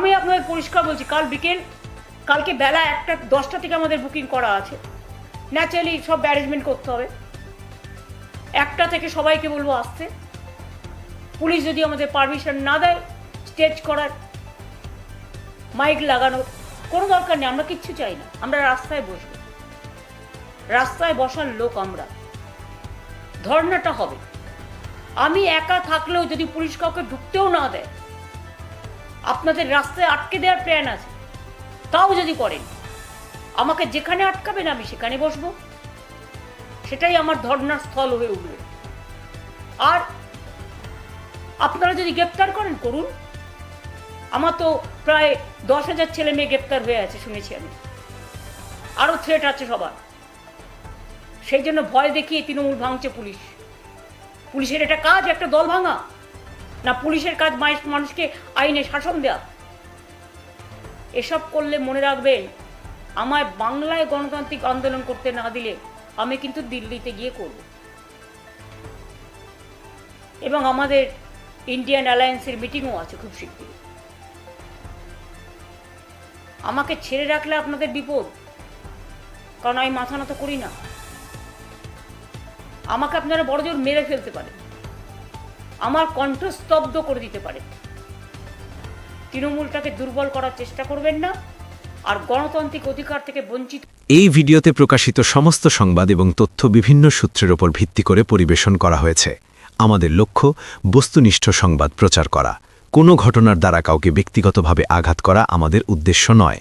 আমি আপনাদের পরিষ্কার বলছি, কালকে বেলা 1:10 থেকে আমাদের বুকিং করা আছে। ন্যাচারালি সব অ্যারেঞ্জমেন্ট করতে হবে। 1টা থেকে সবাইকে বলবো আসতে। পুলিশ যদি আমাদের পারমিশন না দেয় স্টেজ করার, মাইক লাগানো, কোনো দরকার নেই। আমরা কিচ্ছু চাই না, আমরা রাস্তায় বসবো। রাস্তায় বসার লোক আমরা। ধর্নাটা হবে। আমি একা থাকলেও যদি পুলিশ কাউকে ঢুকতেও না দেয়, আপনাদের রাস্তায় আটকে দেওয়ার প্ল্যান আছে, তাও যদি করেন, আমাকে যেখানে আটকাবেন আমি সেখানে বসবো। সেটাই আমার ধর্নার স্থল হয়ে উঠবে। আর আপনারা যদি গ্রেপ্তার করেন করুন। আমার তো প্রায় 10,000 ছেলে মেয়ে গ্রেপ্তার হয়ে আছে শুনেছি আমি। আরও থ্রেট আছে সবার। সেই জন্য ভয় দেখিয়ে তৃণমূল ভাঙছে পুলিশ। পুলিশের এটা কাজ একটা দল ভাঙা? না পুলিশের কাজ মানুষকে আইনে শাসন দেওয়া? এসব করলে মনে রাখবেন, আমায় বাংলায় গণতান্ত্রিক আন্দোলন করতে না দিলে আমি কিন্তু দিল্লিতে গিয়ে করব। এবং আমাদের ইন্ডিয়ান অ্যালায়েন্সের মিটিংও আছে খুব শীঘ্রই। আমাকে ছেড়ে রাখলে আপনাদের বিপদ, কারণ আমি মাথা নত করি না। আমাকে আপনারা বড়জোর মেরে ফেলতে পারেন, আমার কণ্ঠ স্তব্ধ করে দিতে পারেন। তৃণমূলটাকে দুর্বল করার চেষ্টা করবেন না, আর গণতান্ত্রিক অধিকার থেকে বঞ্চিত। এই ভিডিওতে প্রকাশিত সমস্ত সংবাদ এবং তথ্য বিভিন্ন সূত্রের ওপর ভিত্তি করে পরিবেশন করা হয়েছে। আমাদের লক্ষ্য বস্তুনিষ্ঠ সংবাদ প্রচার করা। কোনো ঘটনার দ্বারা কাউকে ব্যক্তিগতভাবে আঘাত করা আমাদের উদ্দেশ্য নয়।